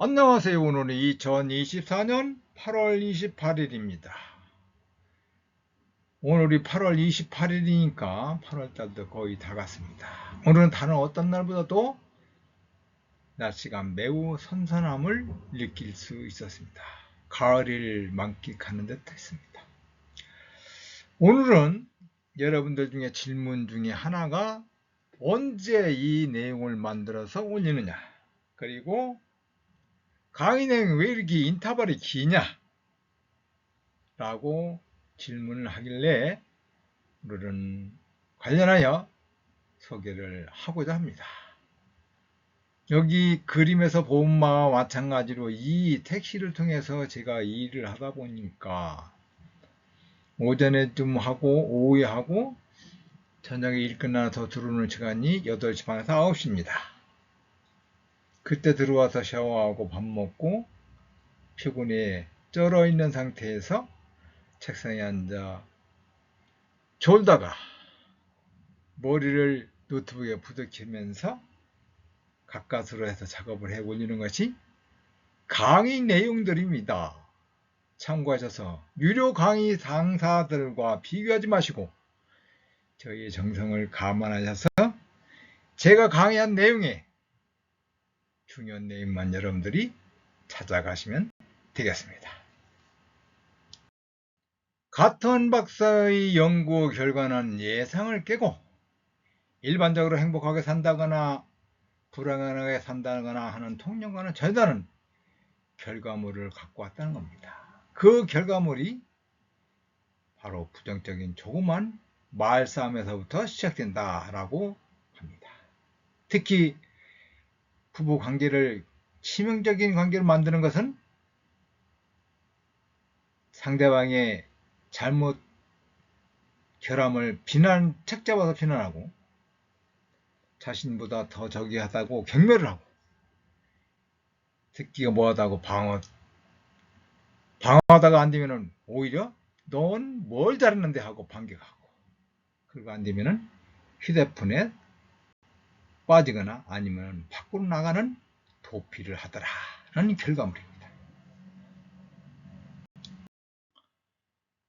안녕하세요. 오늘은 2024년 8월 28일입니다. 오늘이 8월 28일이니까 8월달도 거의 다 갔습니다. 오늘은 다른 어떤 날보다도 날씨가 매우 선선함을 느낄 수 있었습니다. 가을을 만끽하는 듯 했습니다. 오늘은 여러분들 중에 질문 중에 하나가 언제 이 내용을 만들어서 올리느냐, 그리고 강의 내용이 왜 이렇게 인터벌이 기냐 라고 질문을 하길래 오늘은 관련하여 소개를 하고자 합니다. 여기 그림에서 본 바와 마찬가지로 이 택시를 통해서 제가 일을 하다 보니까 오전에 좀 하고 오후에 하고 저녁에 일 끝나서 들어오는 시간이 8시 반에서 9시입니다. 그때 들어와서 샤워하고 밥 먹고 피곤해 쩔어 있는 상태에서 책상에 앉아 졸다가 머리를 노트북에 부딪히면서 가까스로 해서 작업을 해 올리는 것이 강의 내용들입니다. 참고하셔서 유료 강의 강사들과 비교하지 마시고 저희의 정성을 감안하셔서 제가 강의한 내용에 중요한 내용만 여러분들이 찾아가시면 되겠습니다. 같은 박사의 연구 결과는 예상을 깨고 일반적으로 행복하게 산다거나 불행하게 산다거나 하는 통념과는 전혀 다른 결과물을 갖고 왔다는 겁니다. 그 결과물이 바로 부정적인 조그만 말싸움에서부터 시작된다라고 합니다. 특히 부부 관계를 치명적인 관계로 만드는 것은 상대방의 잘못 결함을 책 잡아서 비난하고 자신보다 더 저기하다고 경멸을 하고 듣기가 뭐하다고 방어하다가 안 되면은 오히려 넌 뭘 잘했는데 하고 반격하고, 그리고 안 되면은 휴대폰에 빠지거나 아니면 밖으로 나가는 도피를 하더라는 결과물입니다.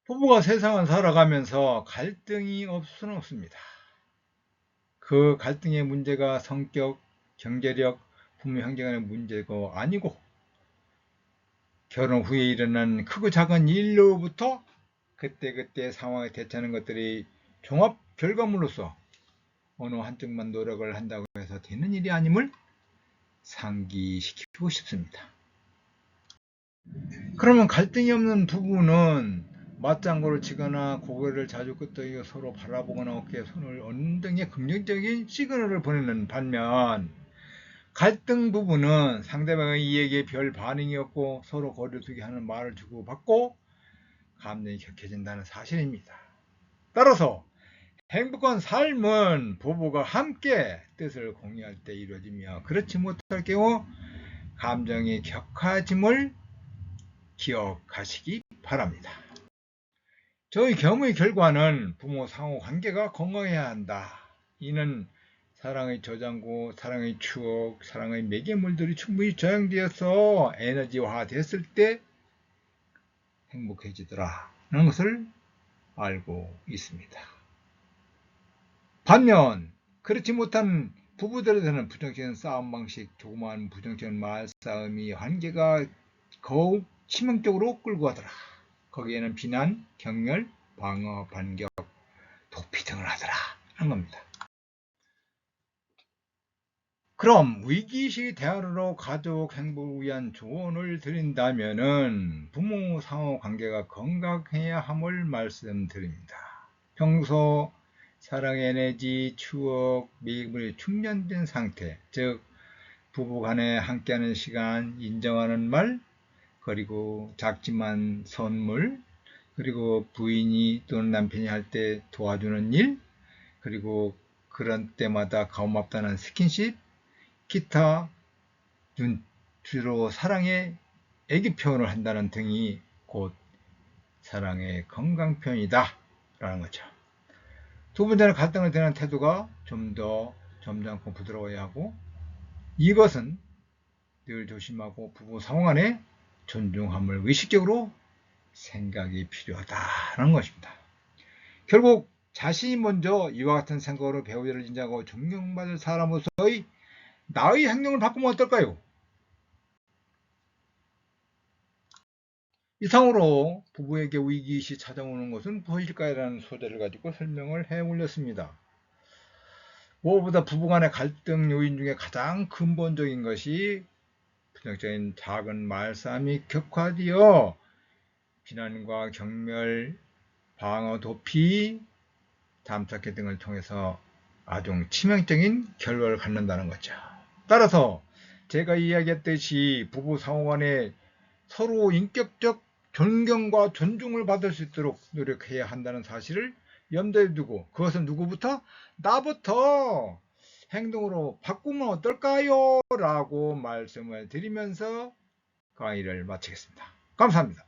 부부가 세상을 살아가면서 갈등이 없을 수는 없습니다. 그 갈등의 문제가 성격, 경제력, 부모 형제 간의 문제가 아니고 결혼 후에 일어난 크고 작은 일로부터 그때그때 상황에 대처하는 것들이 종합 결과물로서 어느 한쪽만 노력을 한다고 해서 되는 일이 아님을 상기시키고 싶습니다. 그러면 갈등이 없는 부부는 맞장구를 치거나 고개를 자주 끄덕이고 서로 바라보거나 어깨에 손을 얹는 등의 긍정적인 시그널을 보내는 반면, 갈등 부부는 상대방의 이야기에 별 반응이 없고 서로 거리두기 하는 말을 주고받고 감정이 격해진다는 사실입니다. 따라서 행복한 삶은 부부가 함께 뜻을 공유할 때 이루어지며, 그렇지 못할 경우 감정이 격해짐을 기억하시기 바랍니다. 저희 경우의 결과는 부모 상호 관계가 건강해야 한다. 이는 사랑의 저장고, 사랑의 추억, 사랑의 매개물들이 충분히 저장되어서 에너지화 됐을 때 행복해지더라 라는 것을 알고 있습니다. 반면 그렇지 못한 부부들에서는 부정적인 싸움 방식, 조그마한 부정적인 말싸움이 관계가 더욱 치명적으로 끌고 가더라. 거기에는 비난, 경멸, 방어, 반격, 도피 등을 하더라 하는 겁니다. 그럼 위기시 대화로 가족 행복을 위한 조언을 드린다면은 부모 상호 관계가 건강해야 함을 말씀드립니다. 평소 사랑의 에너지, 추억, 매일물이 충전된 상태, 즉 부부 간에 함께하는 시간, 인정하는 말, 그리고 작지만 선물, 그리고 부인이 또는 남편이 할 때 도와주는 일, 그리고 그런 때마다 고맙다는 스킨십, 기타 주로 사랑의 애기 표현을 한다는 등이 곧 사랑의 건강 표현이다 라는 거죠. 두 번째는 갈등을 대하는 태도가 좀 더 점잖고 부드러워야 하고, 이것은 늘 조심하고 부부 상호 간의 존중함을 의식적으로 생각이 필요하다는 것입니다. 결국 자신이 먼저 이와 같은 생각으로 배우자를 인정하고 존경받을 사람으로서의 나의 행동을 바꾸면 어떨까요? 이상으로 부부에게 위기시 찾아오는 것은 무엇일까라는 소재를 가지고 설명을 해 올렸습니다. 무엇보다 부부간의 갈등 요인 중에 가장 근본적인 것이 부정적인 작은 말싸움이 격화되어 비난과 경멸, 방어, 도피, 담쌓기 등을 통해서 아주 치명적인 결과를 갖는다는 거죠. 따라서 제가 이야기했듯이 부부 상호간에 서로 인격적 존경과 존중을 받을 수 있도록 노력해야 한다는 사실을 염두에 두고, 그것은 누구부터? 나부터 행동으로 바꾸면 어떨까요? 라고 말씀을 드리면서 강의를 마치겠습니다. 감사합니다.